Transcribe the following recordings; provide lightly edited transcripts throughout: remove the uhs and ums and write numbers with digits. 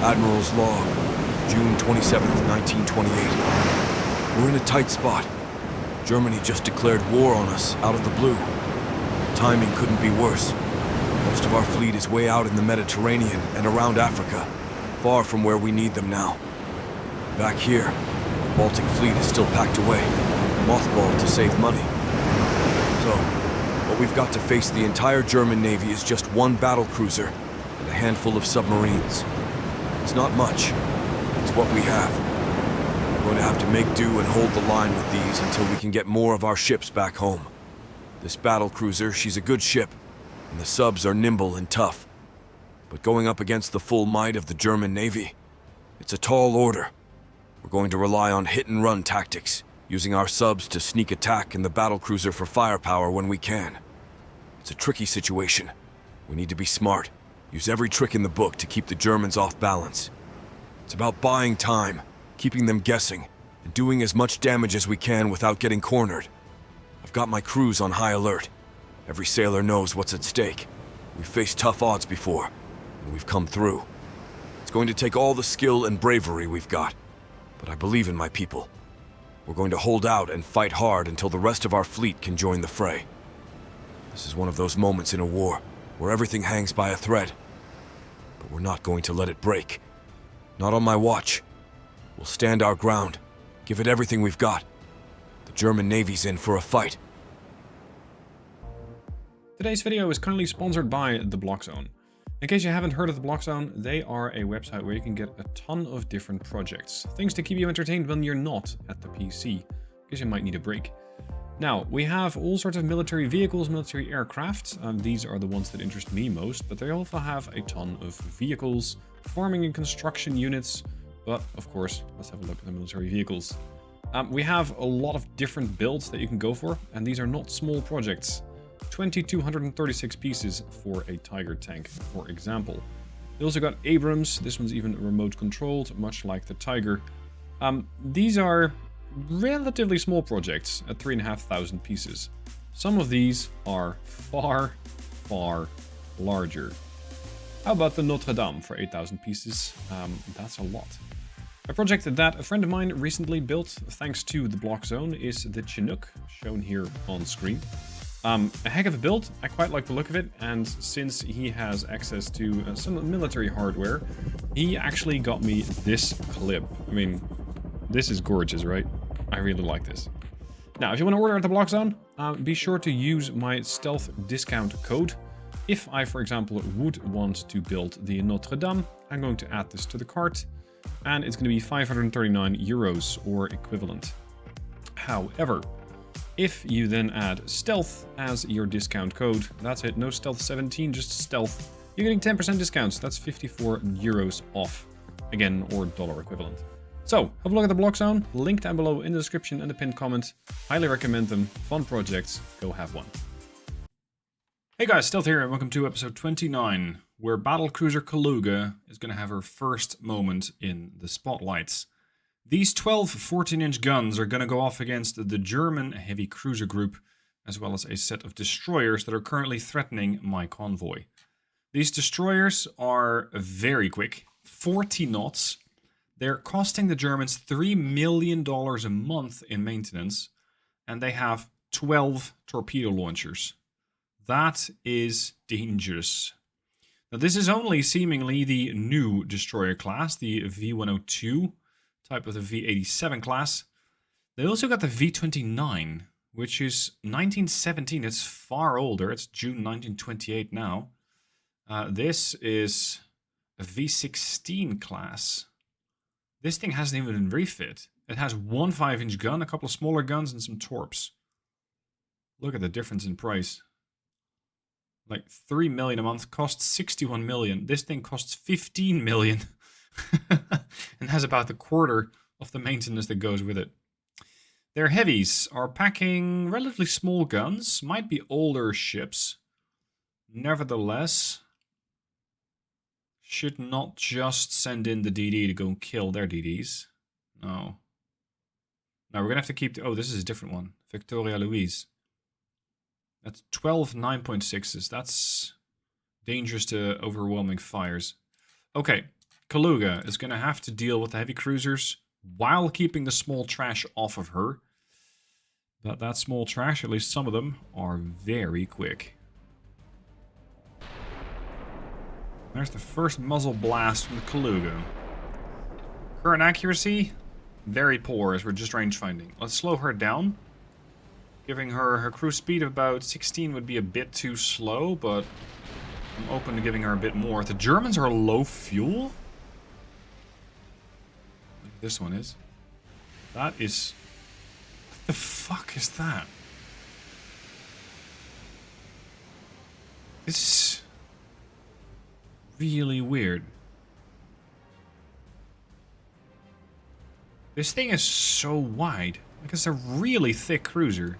Admiral's log, June 27th, 1928. We're in a tight spot. Germany just declared war on us out of the blue. Timing couldn't be worse. Most of our fleet is way out in the Mediterranean and around Africa, far from where we need them now. Back here, the Baltic fleet is still packed away, mothballed to save money. So, what we've got to face the entire German Navy is just one battlecruiser and a handful of submarines. It's not much. It's what we have. We're going to have to make do and hold the line with these until we can get more of our ships back home. This battlecruiser, she's a good ship, and the subs are nimble and tough. But going up against the full might of the German Navy, it's a tall order. We're going to rely on hit-and-run tactics, using our subs to sneak attack and the battlecruiser for firepower when we can. It's a tricky situation. We need to be smart, use every trick in the book to keep the Germans off balance. It's about buying time, keeping them guessing, and doing as much damage as we can without getting cornered. I've got my crews on high alert. Every sailor knows what's at stake. We've faced tough odds before, and we've come through. It's going to take all the skill and bravery we've got, but I believe in my people. We're going to hold out and fight hard until the rest of our fleet can join the fray. This is one of those moments in a war where everything hangs by a thread, but we're not going to let it break. Not on my watch. We'll stand our ground, give it everything we've got. The German Navy's in for a fight. Today's video is kindly sponsored by The Block Zone. In case you haven't heard of The Block Zone, they are a website where you can get a ton of different projects. Things to keep you entertained when you're not at the PC, because you might need a break. Now, we have all sorts of military vehicles, military aircraft. These are the ones that interest me most, but they also have a ton of vehicles, farming and construction units. But, of course, let's have a look at the military vehicles. We have a lot of different builds that you can go for, and these are not small projects. 2,236 pieces for a Tiger tank, for example. We also got Abrams. This one's even remote controlled, much like the Tiger. These are relatively small projects at 3,500 pieces. Some of these are far, far larger. How about the Notre Dame for 8,000 pieces? That's a lot. A project that a friend of mine recently built, thanks to the Block Zone, is the Chinook, shown here on screen. A heck of a build. I quite like the look of it, and since he has access to some military hardware, he actually got me this clip. I mean, this is gorgeous, right? I really like this. Now, if you want to order at the Block Zone, be sure to use my stealth discount code. If I, for example, would want to build the Notre Dame, I'm going to add this to the cart, and it's going to be 539 euros or equivalent. However, if you then add stealth as your discount code, that's it, no stealth 17, just stealth, you're getting 10% discounts. That's 54 euros off, again, or dollar equivalent. So, have a look at the Block Zone, link down below in the description and the pinned comment. Highly recommend them, fun projects, go have one. Hey guys, Stealth here, and welcome to episode 29, where battlecruiser Kaluga is going to have her first moment in the spotlights. These 12 14-inch guns are going to go off against the German heavy cruiser group, as well as a set of destroyers that are currently threatening my convoy. These destroyers are very quick, 40 knots. They're costing the Germans $3 million a month in maintenance, and they have 12 torpedo launchers. That is dangerous. Now, this is only seemingly the new destroyer class, the V102. Type of the V87 class. They also got the V29, which is 1917. It's far older. It's June 1928 now. This is a V16 class. This thing hasn't even been refit. It has one 5-inch gun, a couple of smaller guns, and some torps. Look at the difference in price. Like 3 million a month costs 61 million. This thing costs 15 million. And has about a quarter of the maintenance that goes with it. Their heavies are packing relatively small guns, might be older ships. Nevertheless, should not just send in the DD to go and kill their DDs. No. Now we're going to have to keep... Oh, this is a different one. Victoria Louise. That's 12 9.6s. That's dangerous to overwhelming fires. Okay. Kaluga is going to have to deal with the heavy cruisers while keeping the small trash off of her. But that small trash, at least some of them, are very quick. There's the first muzzle blast from the Kaluga. Current accuracy, very poor as we're just range finding. Let's slow her down. Giving her cruise speed of about 16 would be a bit too slow, but I'm open to giving her a bit more. The Germans are low fuel? This one is. That is... What the fuck is that? This is... really weird. This thing is so wide. Like, it's a really thick cruiser.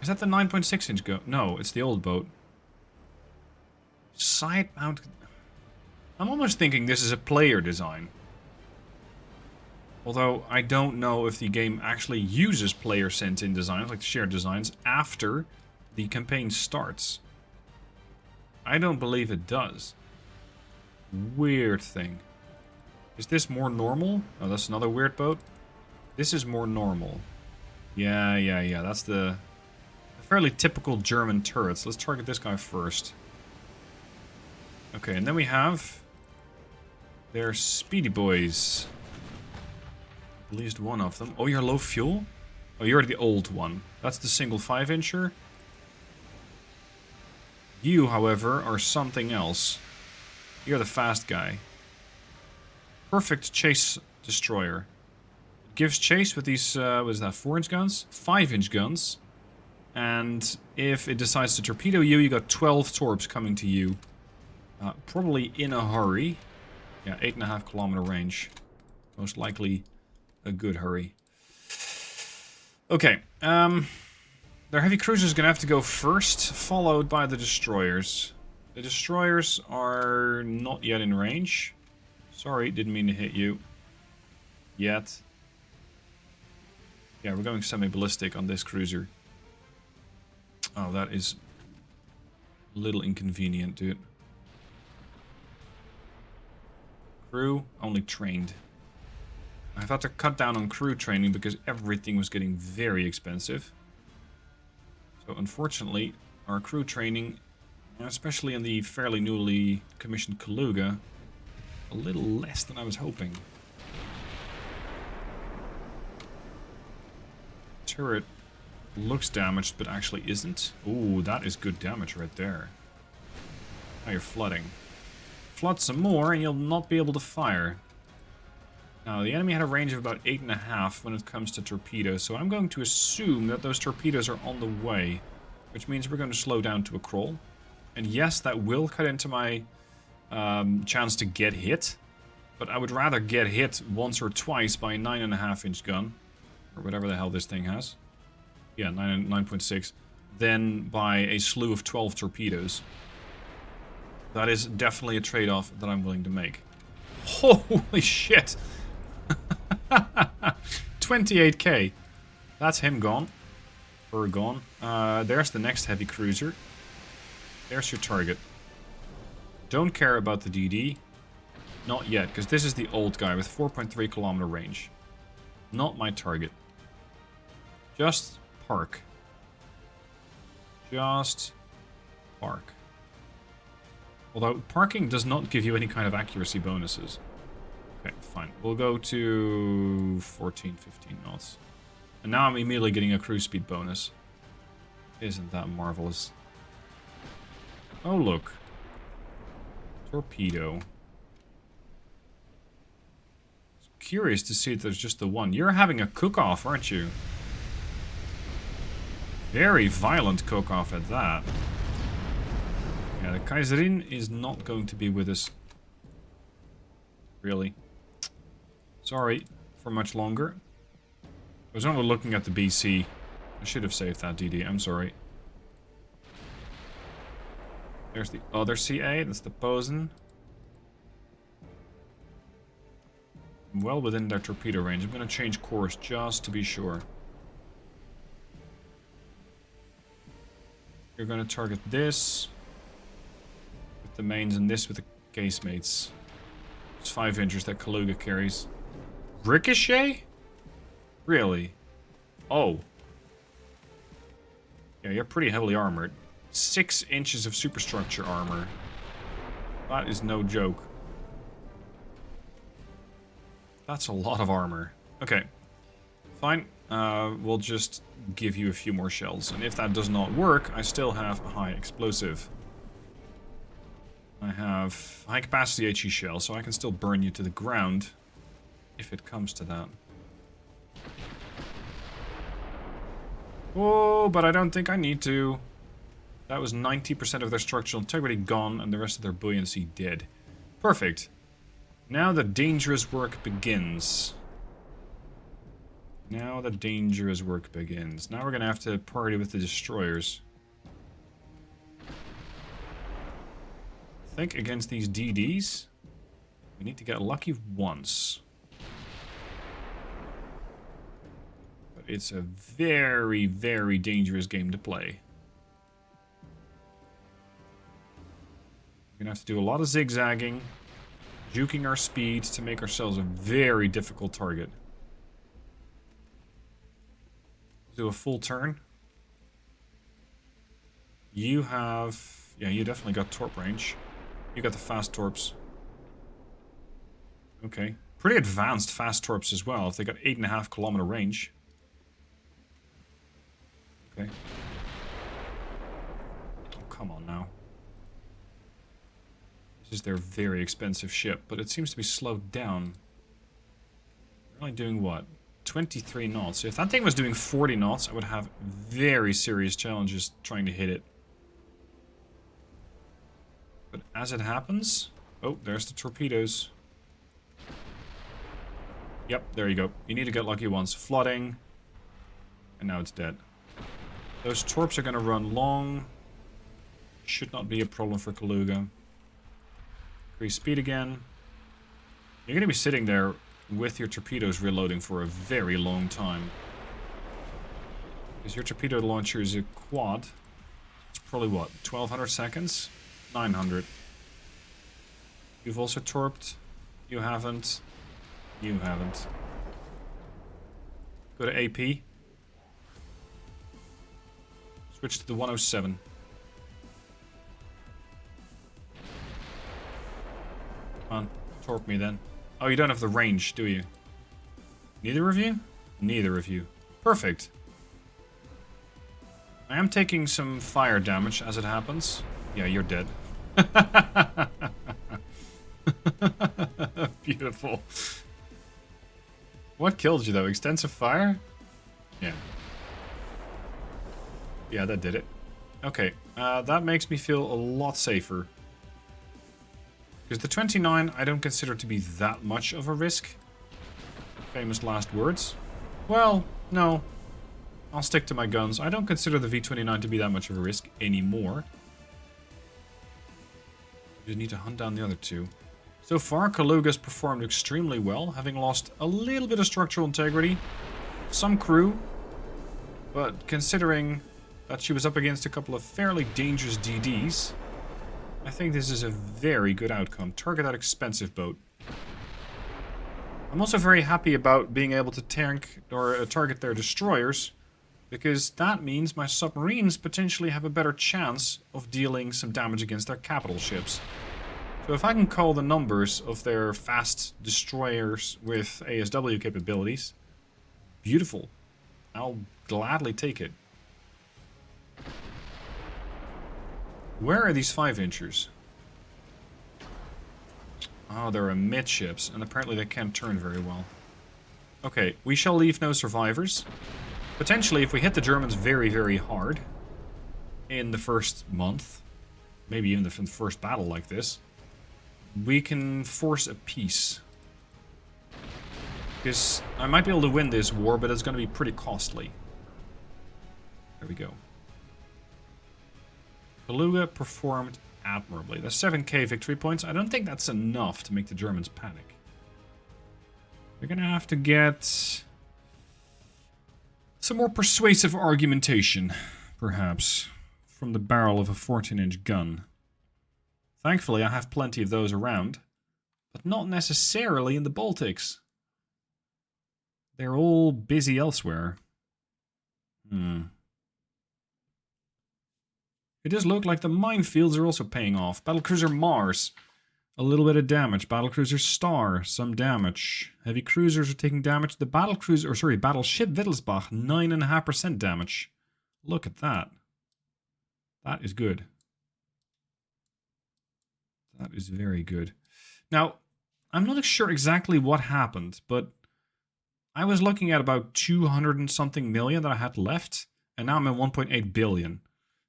Is that the 9.6 inch go? No, it's the old boat. Side mount... I'm almost thinking this is a player design. Although, I don't know if the game actually uses player sent-in designs, like shared designs, after the campaign starts. I don't believe it does. Weird thing. Is this more normal? Oh, that's another weird boat. This is more normal. Yeah. That's the fairly typical German turrets. Let's target this guy first. Okay, and then we have their speedy boys. At least one of them. Oh, you're low fuel? Oh, you're the old one. That's the single 5-incher. You, however, are something else. You're the fast guy. Perfect chase destroyer. It gives chase with these, what is that, 4-inch guns? 5-inch guns. And if it decides to torpedo you, you got 12 torps coming to you. Probably in a hurry. Yeah, 8.5 kilometer range. Most likely a good hurry. Okay, their heavy cruisers gonna have to go first, followed by the destroyers. The destroyers are not yet in range. Sorry, didn't mean to hit you. Yet. Yeah, we're going semi-ballistic on this cruiser. Oh, that is a little inconvenient, dude. Crew, only trained. I thought to cut down on crew training because everything was getting very expensive. So unfortunately, our crew training, especially in the fairly newly commissioned Kaluga, a little less than I was hoping. Turret looks damaged, but actually isn't. Ooh, that is good damage right there. Now you're flooding. Flood some more and you'll not be able to fire. Now, the enemy had a range of about 8.5 when it comes to torpedoes, so I'm going to assume that those torpedoes are on the way, which means we're going to slow down to a crawl. And yes, that will cut into my chance to get hit, but I would rather get hit once or twice by a 9.5-inch gun, or whatever the hell this thing has. Yeah, 9.6, than by a slew of 12 torpedoes. That is definitely a trade-off that I'm willing to make. Holy shit! 28k. That's him gone. Her gone. There's the next heavy cruiser. There's your target. Don't care about the DD. Not yet, because this is the old guy with 4.3 kilometer range. Not my target. Just park. Just park. Although parking does not give you any kind of accuracy bonuses. Okay, fine. We'll go to 14, 15 knots. And now I'm immediately getting a cruise speed bonus. Isn't that marvelous? Oh, look. Torpedo. Curious to see if there's just the one. You're having a cook-off, aren't you? Very violent cook-off at that. Yeah, the Kaiserin is not going to be with us. Really. Sorry for much longer. I was only looking at the BC. I should have saved that DD, I'm sorry. There's the other CA, that's the Posen. I'm well within their torpedo range. I'm going to change course just to be sure. You're going to target this with the mains and this with the casemates. It's 5-inchers that Kaluga carries. Ricochet? Really? Oh. Yeah, you're pretty heavily armored. 6 inches of superstructure armor. That is no joke. That's a lot of armor. Okay. Fine. We'll just give you a few more shells. And if that does not work, I still have a high explosive. I have high capacity HE shell, so I can still burn you to the ground if it comes to that. Oh, but I don't think I need to. That was 90% of their structural integrity gone and the rest of their buoyancy dead. Perfect. Now the dangerous work begins. Now the dangerous work begins. Now we're going to have to party with the destroyers. I think against these DDs, we need to get lucky once. But it's a very, very dangerous game to play. We're going to have to do a lot of zigzagging, juking our speed to make ourselves a very difficult target. Do a full turn. You have... yeah, you definitely got torp range. You got the fast torps. Okay. Pretty advanced fast torps as well, if they got 8.5 kilometer range. Okay. Oh, come on now. This is their very expensive ship, but it seems to be slowed down. They're only doing what? 23 knots. If that thing was doing 40 knots, I would have very serious challenges trying to hit it. But as it happens... oh, there's the torpedoes. Yep, there you go. You need to get lucky once. Flooding. And now it's dead. Those torps are going to run long. Should not be a problem for Kaluga. Increase speed again. You're going to be sitting there with your torpedoes reloading for a very long time. Because your torpedo launcher is a quad. It's probably what, 1200 seconds? 900. You've also torped. You haven't. You haven't. Go to AP. Switch to the 107. Come on, torp me then. Oh, you don't have the range, do you? Neither of you? Neither of you. Perfect. I am taking some fire damage as it happens. Yeah, you're dead. Beautiful. What killed you though? Extensive fire? Yeah. Yeah, that did it. Okay, that makes me feel a lot safer. Because the 29 I don't consider to be that much of a risk. Famous last words. Well, no. I'll stick to my guns. I don't consider the V29 to be that much of a risk anymore. You need to hunt down the other two. So far, Kaluga's performed extremely well, having lost a little bit of structural integrity, some crew, but considering that she was up against a couple of fairly dangerous DDs, I think this is a very good outcome. Target that expensive boat. I'm also very happy about being able to tank or target their destroyers, because that means my submarines potentially have a better chance of dealing some damage against their capital ships. So if I can call the numbers of their fast destroyers with ASW capabilities, beautiful. I'll gladly take it. Where are these 5-inchers? Oh, they're amidships, and apparently they can't turn very well. Okay, we shall leave no survivors. Potentially, if we hit the Germans very, very hard in the first month, maybe even the first battle like this, we can force a peace. Because I might be able to win this war, but it's going to be pretty costly. There we go. Kaluga performed admirably. That's 7k victory points. I don't think that's enough to make the Germans panic. They're going to have to get some more persuasive argumentation, perhaps, from the barrel of a 14-inch gun. Thankfully, I have plenty of those around. but not necessarily in the Baltics. They're all busy elsewhere. It does look like the minefields are also paying off. Battlecruiser Mars, a little bit of damage. Battlecruiser Star, some damage. Heavy cruisers are taking damage. The battleship Wittelsbach, 9.5% damage. Look at that. That is good. That is very good. Now, I'm not sure exactly what happened, but I was looking at about 200 and something million that I had left, and now I'm at 1.8 billion.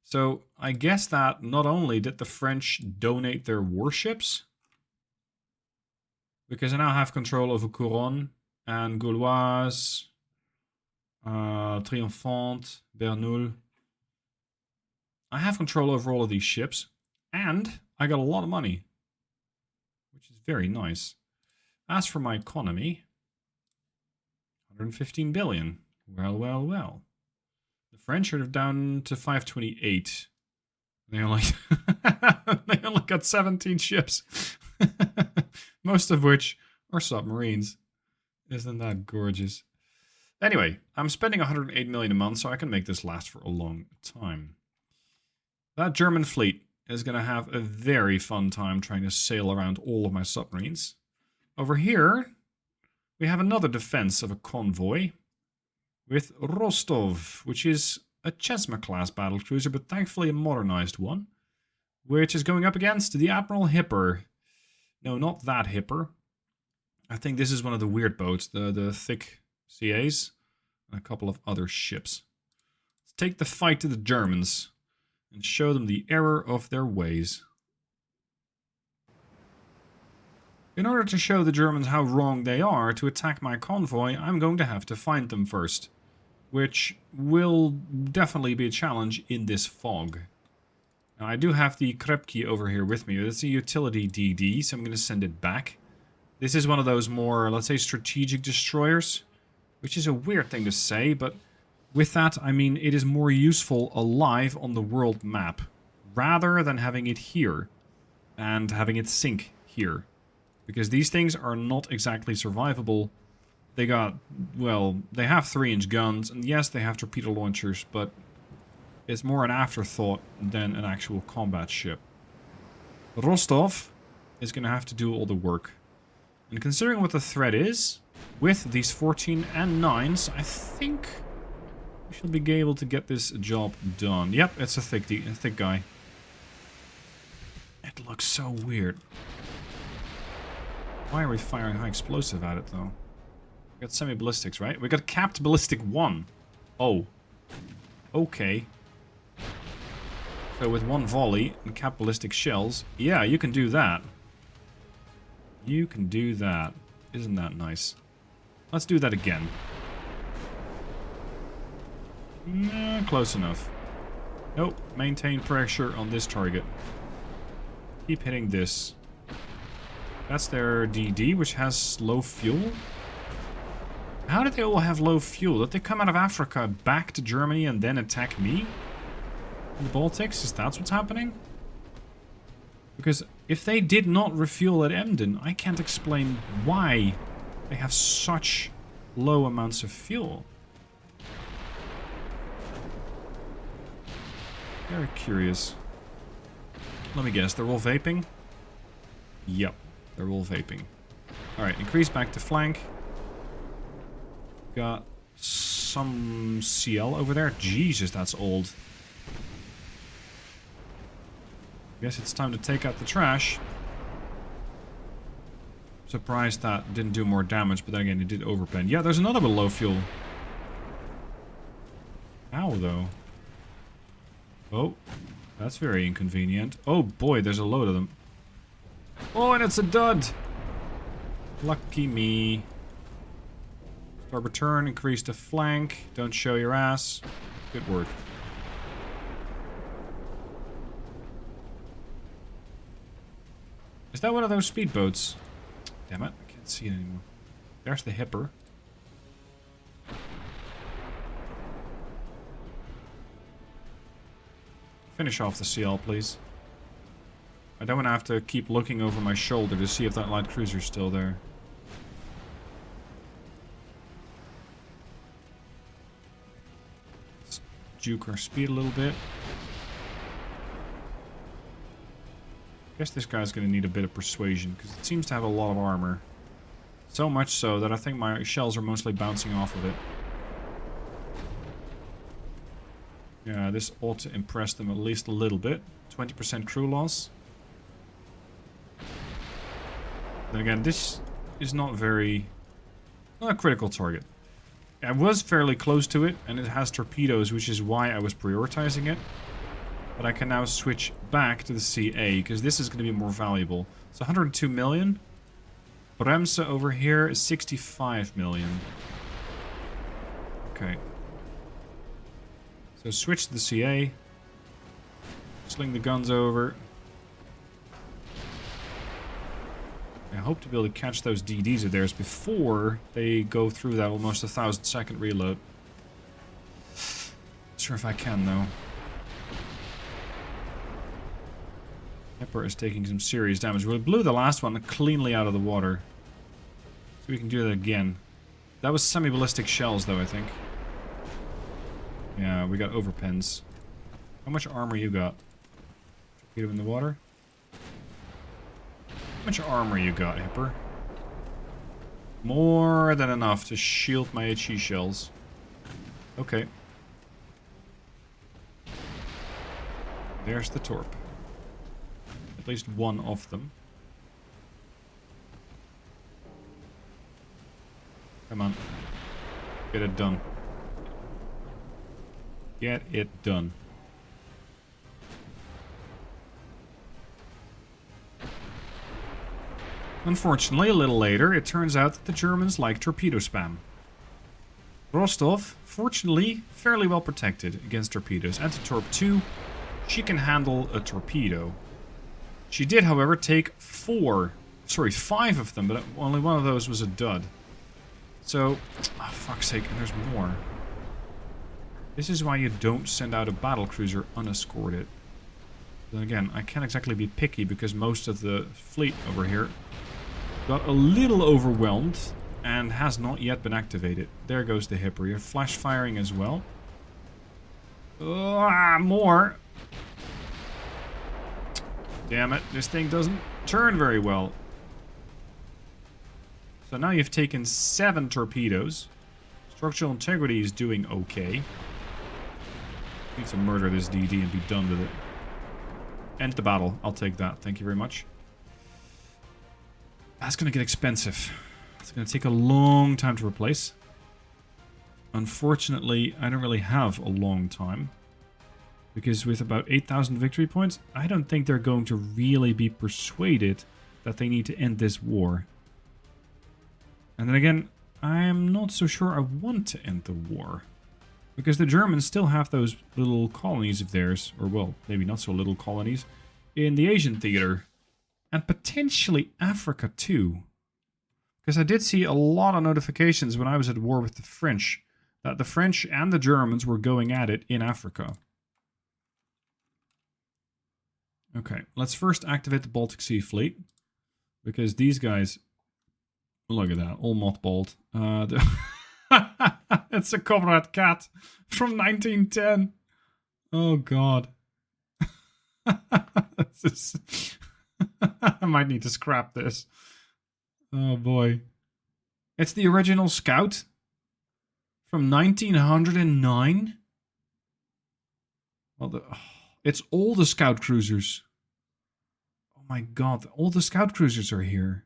So I guess that not only did the French donate their warships, because I now have control over Couronne and Gauloise, Triomphante, Bernoul. I have control over all of these ships, and I got a lot of money, which is very nice. As for my economy, 115 billion. Well, well, well. The French are down to 528. They only got 17 ships. Most of which are submarines. Isn't that gorgeous? Anyway, I'm spending 108 million a month, so I can make this last for a long time. That German fleet is going to have a very fun time trying to sail around all of my submarines. Over here, we have another defense of a convoy with Rostov, which is a Chesma-class battlecruiser, but thankfully a modernized one, which is going up against the Admiral Hipper. No, not that Hipper. I think this is one of the weird boats, the thick CAs, and a couple of other ships. Let's take the fight to the Germans and show them the error of their ways. In order to show the Germans how wrong they are to attack my convoy, I'm going to have to find them first, which will definitely be a challenge in this fog. Now, I do have the Krepke over here with me. It's a utility DD, so I'm going to send it back. This is one of those more, let's say, strategic destroyers, which is a weird thing to say, but with that, I mean it is more useful alive on the world map, rather than having it here and having it sink here. Because these things are not exactly survivable. They got, well, they have 3-inch guns, and yes, they have torpedo launchers, but it's more an afterthought than an actual combat ship. Rostov is going to have to do all the work. And considering what the threat is, with these 14 and 9s, I think we should be able to get this job done. Yep, it's a thick guy. It looks so weird. Why are we firing high explosive at it, though? We got semi-ballistics, right? We got capped ballistic 1. Oh. Okay. So with 1 volley and capped ballistic shells, yeah, you can do that. You can do that. Isn't that nice? Let's do that again. Nah, close enough. Nope. Maintain pressure on this target. Keep hitting this. That's their DD, which has low fuel. How did they all have low fuel? Did they come out of Africa back to Germany and then attack me? In the Baltics? Is that what's happening? Because if they did not refuel at Emden, I can't explain why they have such low amounts of fuel. Very curious. Let me guess, they're all vaping? Yep. They're all vaping. Alright, increase back to flank. Got some CL over there. Jesus, that's old. Guess it's time to take out the trash. Surprised that didn't do more damage, but then again, it did overpen. Yeah, there's another with low fuel. How, though? Oh, that's very inconvenient. Oh boy, there's a load of them. Oh, and it's a dud! Lucky me. Starboard turn, increase to flank. Don't show your ass. Good work. Is that one of those speedboats? Damn it, I can't see it anymore. There's the Hipper. Finish off the CL, please. I don't want to have to keep looking over my shoulder to see if that light cruiser's still there. Let's juke our speed a little bit. I guess this guy's going to need a bit of persuasion, because it seems to have a lot of armor. So much so that I think my shells are mostly bouncing off of it. Yeah, this ought to impress them at least a little bit. 20% crew loss. Then again, this is not a critical target. I was fairly close to it, and it has torpedoes, which is why I was prioritizing it. But I can now switch back to the CA, because this is going to be more valuable. It's 102 million. Bremse over here is 65 million. Okay. So switch to the CA. Sling the guns over. I hope to be able to catch those DDs of theirs before they go through that almost 1,000-second reload. Not sure if I can, though. Pepper is taking some serious damage. We blew the last one cleanly out of the water. So we can do that again. That was semi-ballistic shells, though, I think. Yeah, we got overpens. How much armor you got? Get him in the water. How much armor you got, Hipper? More than enough to shield my HE shells. Okay. There's the torp. At least one of them. Come on. Get it done. Get it done. Unfortunately, a little later, it turns out that the Germans like torpedo spam. Rostov, fortunately, fairly well protected against torpedoes. Anti-torp 2, she can handle a torpedo. She did, however, take 5 of them, but only one of those was a dud. So, oh, fuck's sake, and there's more. This is why you don't send out a battlecruiser unescorted. Then again, I can't exactly be picky because most of the fleet over here got a little overwhelmed and has not yet been activated. There goes the Hipper. You're flash firing as well. More. Damn it, this thing doesn't turn very well. So now you've taken 7 torpedoes. Structural integrity is doing okay. Need to murder this DD and be done with it. End the battle. I'll take that. Thank you very much. That's going to get expensive. It's going to take a long time to replace. Unfortunately, I don't really have a long time. Because with about 8,000 victory points, I don't think they're going to really be persuaded that they need to end this war. And then again, I'm not so sure I want to end the war. Because the Germans still have those little colonies of theirs, or well, maybe not so little colonies, in the Asian theater. And potentially Africa too. Because I did see a lot of notifications when I was at war with the French, that the French and the Germans were going at it in Africa. Okay, let's first activate the Baltic Sea Fleet. Because these guys... Look at that, all mothballed. It's a Comrade Cat from 1910. Oh god. I might need to scrap this. Oh boy. It's the original Scout from 1909. Well, it's all the Scout cruisers. Oh my god, all the Scout cruisers are here.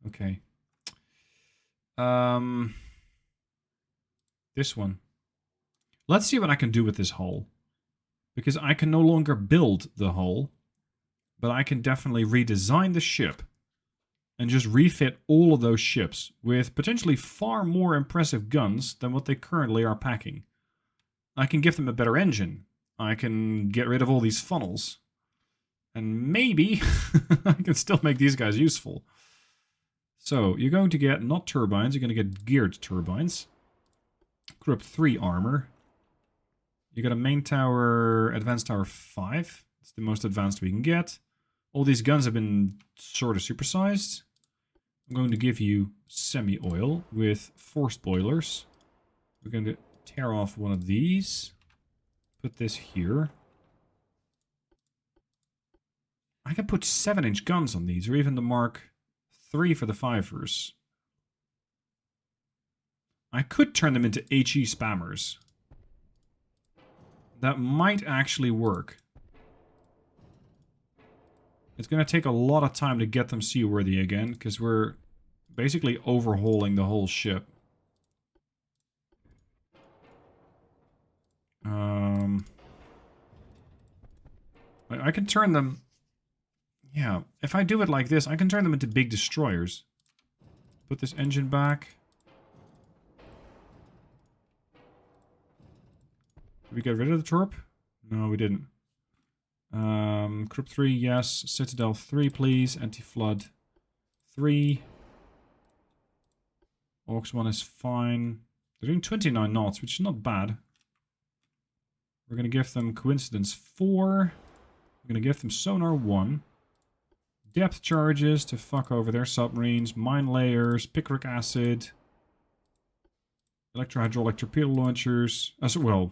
Okay. This one. Let's see what I can do with this hull. Because I can no longer build the hull. But I can definitely redesign the ship. And just refit all of those ships. With potentially far more impressive guns than what they currently are packing. I can give them a better engine. I can get rid of all these funnels. And maybe I can still make these guys useful. So, you're going to get, not turbines, you're going to get geared turbines. Group 3 armor. You got a main tower, advanced tower 5. It's the most advanced we can get. All these guns have been sort of supersized. I'm going to give you semi-oil with forced boilers. We're going to tear off one of these. Put this here. I can put 7-inch guns on these, or even the Mark III for the 5ers. I could turn them into HE spammers. That might actually work. It's going to take a lot of time to get them seaworthy again, because we're basically overhauling the whole ship. I can turn them... Yeah, if I do it like this, I can turn them into big destroyers. Put this engine back. Did we get rid of the torp? No, we didn't. Crypt 3, yes. Citadel 3, please. Anti-flood 3. Aux 1 is fine. They're doing 29 knots, which is not bad. We're going to give them Coincidence 4. We're going to give them Sonar 1. Depth charges to fuck over their submarines. Mine layers. Picric acid. Electrohydraulic torpedo launchers. Well,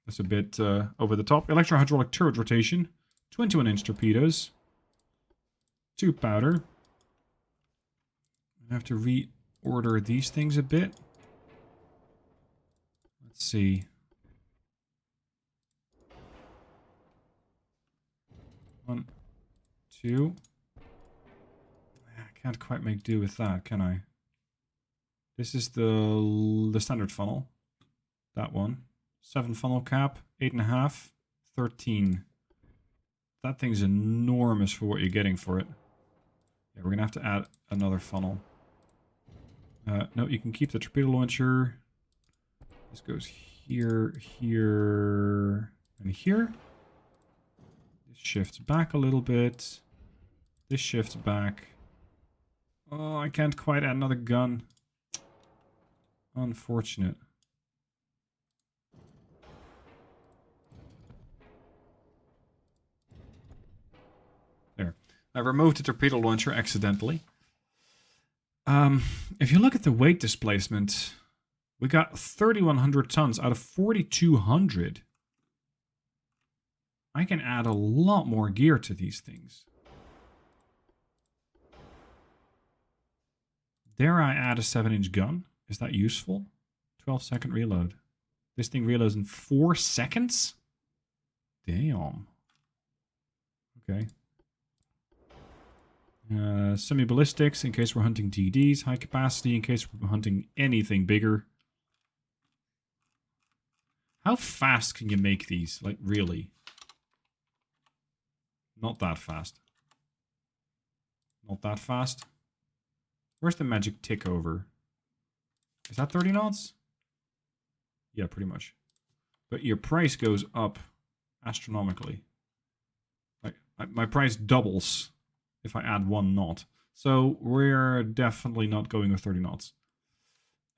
that's a bit over the top. Electrohydraulic turret rotation. 21-inch torpedoes. 2 powder. I have to reorder these things a bit. Let's see. 1, 2. I can't quite make do with that, can I? This is the standard funnel. That one. 7 funnel cap. 8.5. 13. That thing's enormous for what you're getting for it. Yeah, we're going to have to add another funnel. No, you can keep the torpedo launcher. This goes here, here, and here. This shifts back a little bit. This shifts back. Oh, I can't quite add another gun. Unfortunate. There. I removed the torpedo launcher accidentally. If you look at the weight displacement, we got 3,100 tons out of 4,200. I can add a lot more gear to these things. Dare I add a 7-inch gun? Is that useful? 12-second reload. This thing reloads in 4 seconds? Damn. Okay. Semi-ballistics in case we're hunting DDs. High capacity in case we're hunting anything bigger. How fast can you make these? Like, really? Not that fast. Not that fast. Where's the magic tick over? Is that 30 knots? Yeah, pretty much. But your price goes up astronomically. Like, my price doubles if I add 1 knot. So we're definitely not going with 30 knots.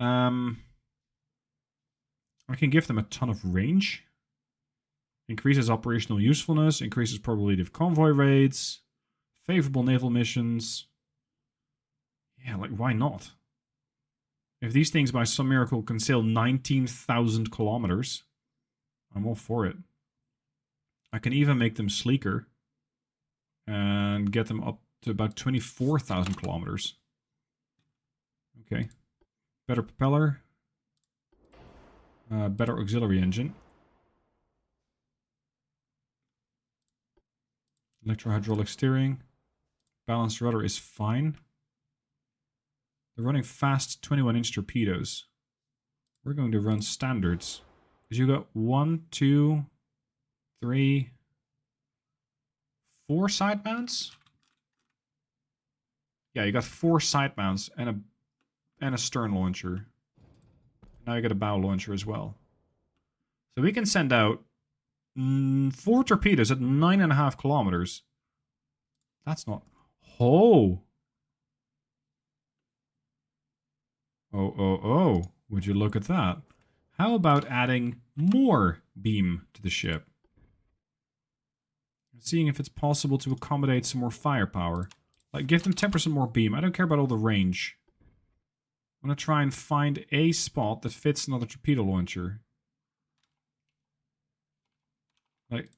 I can give them a ton of range. Increases operational usefulness. Increases probability of convoy raids. Favorable naval missions. Yeah, like, why not? If these things by some miracle can sail 19,000 kilometers, I'm all for it. I can even make them sleeker and get them up to about 24,000 kilometers. Okay. Better propeller. Better auxiliary engine. Electrohydraulic steering. Balanced rudder is fine. They're running fast 21-inch torpedoes. We're going to run standards. Because you got 1, 2, 3, 4 side mounts? Yeah, you got 4 side mounts and a stern launcher. Now you got a bow launcher as well. So we can send out 4 torpedoes at 9.5 kilometers. That's not... Oh! Oh. Would you look at that? How about adding more beam to the ship? Seeing if it's possible to accommodate some more firepower. Like, give them 10% more beam. I don't care about all the range. I'm going to try and find a spot that fits another torpedo launcher. Like,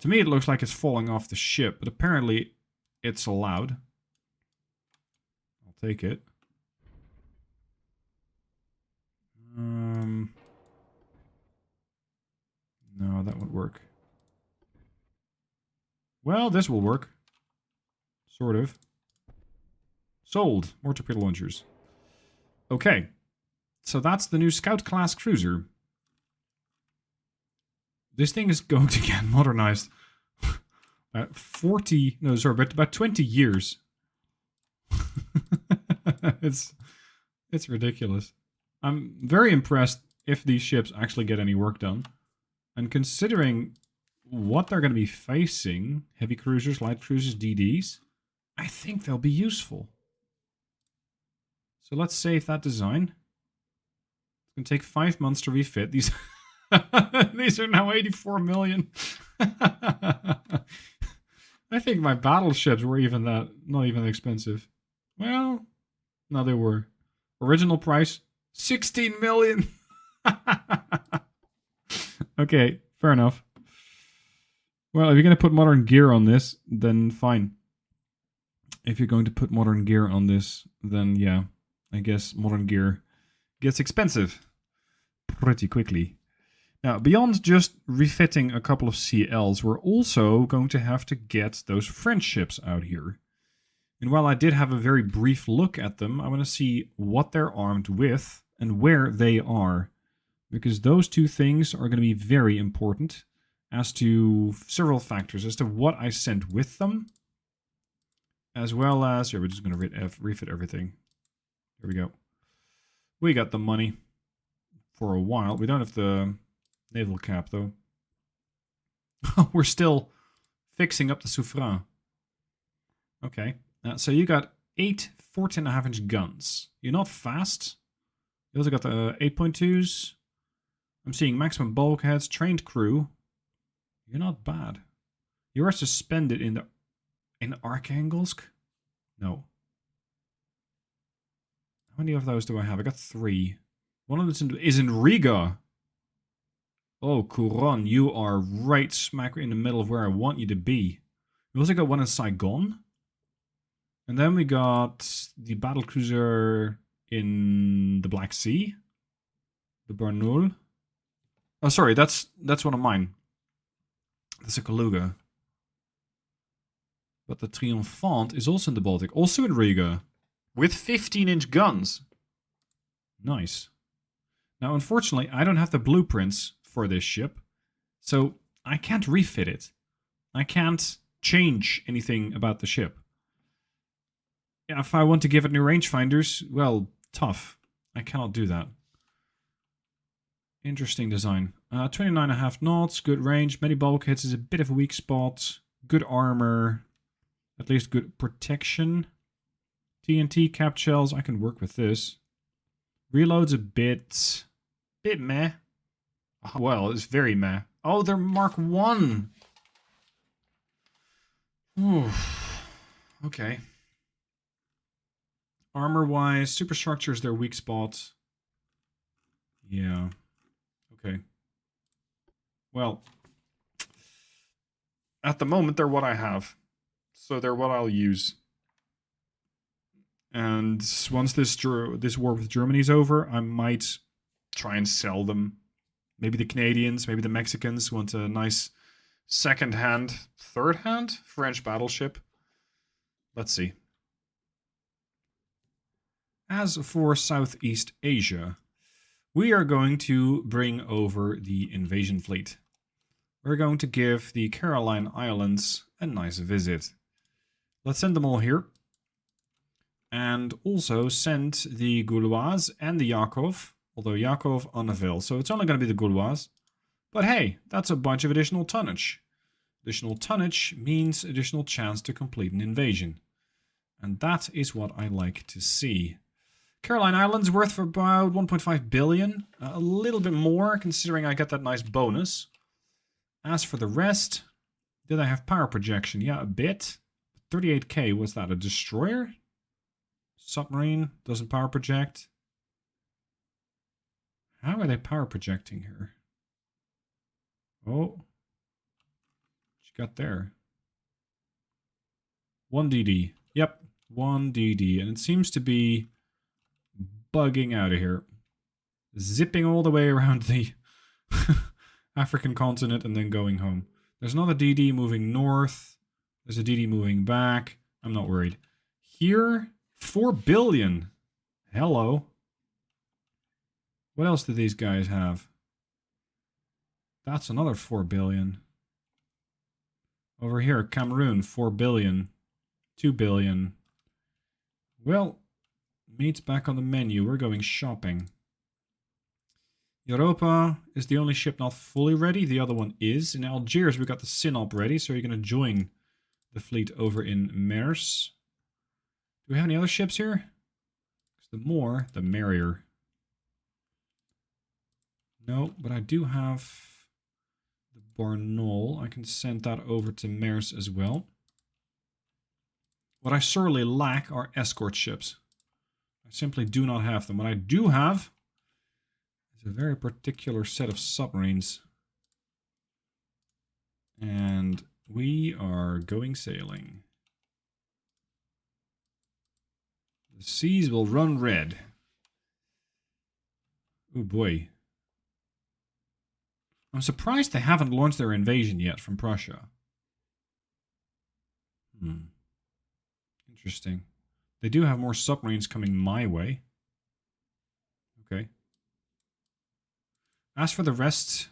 to me it looks like it's falling off the ship, but apparently it's allowed. I'll take it. No, that won't work. Well, this will work. Sort of. Sold. More torpedo launchers. Okay. So that's the new Scout class cruiser. This thing is going to get modernized. About 20 years. It's ridiculous. I'm very impressed if these ships actually get any work done. And considering what they're going to be facing, heavy cruisers, light cruisers, DDs, I think they'll be useful. So let's save that design. It's going to take 5 months to refit. These these are now 84 million. I think my battleships were not even expensive. Well, no, they were. Original price, 16 million. Okay, fair enough. Well, if you're going to put modern gear on this, then fine. If you're going to put modern gear on this, then yeah, I guess modern gear gets expensive pretty quickly. Now, beyond just refitting a couple of CLs, we're also going to have to get those French ships out here. And while I did have a very brief look at them, I want to see what they're armed with and where they are. Because those two things are going to be very important as to several factors. As to what I sent with them. As well as... Yeah, we're just going to refit everything. There we go. We got the money for a while. We don't have the naval cap, though. We're still fixing up the Soufrain. Okay. So you got 8 14.5-inch guns. You're not fast. You also got the 8.2s. I'm seeing maximum bulkheads, trained crew. You're not bad. You are suspended in Arkhangelsk? No. How many of those do I have? I got 3. One of them is in Riga. Oh, Couronne, you are right smack in the middle of where I want you to be. We also got one in Saigon. And then we got the battlecruiser in the Black Sea. The Barnaul. Oh, sorry, that's one of mine. That's a Kaluga. But the Triomphant is also in the Baltic. Also in Riga. With 15-inch guns. Nice. Now, unfortunately, I don't have the blueprints for this ship. So, I can't refit it. I can't change anything about the ship. Yeah, if I want to give it new rangefinders, well, tough. I cannot do that. Interesting design. 29.5 knots, good range, many bulkheads is a bit of a weak spot. Good armor. At least good protection. TNT capped shells, I can work with this. Reload's a bit meh. Oh, well, it's very meh. Oh, they're Mark 1. Ooh. Okay. Armor-wise, superstructure is their weak spot. Yeah. Okay. Well, at the moment, they're what I have. So they're what I'll use. And once this war with Germany's over, I might try and sell them. Maybe the Canadians, maybe the Mexicans want a nice second-hand, third-hand French battleship. Let's see. As for Southeast Asia, we are going to bring over the invasion fleet. We're going to give the Caroline Islands a nice visit. Let's send them all here. And also send the Gauloise and the Yakov, although Yakov unavailable. So it's only going to be the Gauloise. But hey, that's a bunch of additional tonnage. Additional tonnage means additional chance to complete an invasion. And that is what I like to see. Caroline Islands worth for about 1.5 billion. A little bit more, considering I get that nice bonus. As for the rest, Did I have power projection? Yeah, a bit. 38k, was that a destroyer? Submarine, doesn't power project. How are they power projecting here? Oh. What you got there? 1 DD. Yep, 1 DD. And it seems to be bugging out of here. Zipping all the way around the African continent and then going home. There's another DD moving north. There's a DD moving back. I'm not worried. Here, 4 billion. Hello. What else do these guys have? That's another 4 billion. Over here, Cameroon, 4 billion. 2 billion. Well, meat's back on the menu. We're going shopping. Europa is the only ship not fully ready. The other one is. In Algiers, we got the Sinop ready, so you're going to join the fleet over in Mers. Do we have any other ships here? Because the more, the merrier. No, but I do have the Barnaul. I can send that over to Mers as well. What I sorely lack are escort ships. I simply do not have them. What I do have is a very particular set of submarines. And we are going sailing. The seas will run red. Oh boy. I'm surprised they haven't launched their invasion yet from Prussia. Interesting. They do have more submarines coming my way. Okay. As for the rest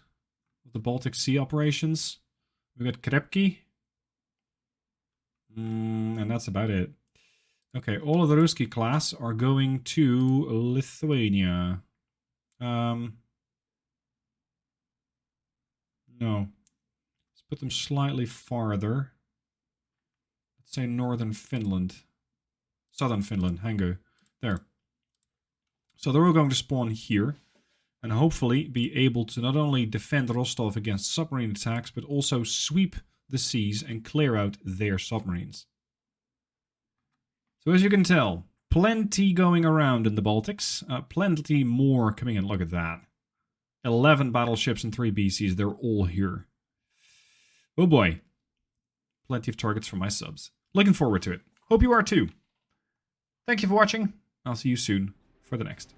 of the Baltic Sea operations, we got Krepki. And that's about it. Okay, all of the Ruski class are going to Lithuania. No. Let's put them slightly farther. Let's say northern Finland. Southern Finland, Hangu. There. So they're all going to spawn here. And hopefully be able to not only defend Rostov against submarine attacks, but also sweep the seas and clear out their submarines. So as you can tell, plenty going around in the Baltics. Plenty more coming in. Look at that. 11 battleships and 3 BCs. They're all here. Oh boy. Plenty of targets for my subs. Looking forward to it. Hope you are too. Thank you for watching. I'll see you soon for the next.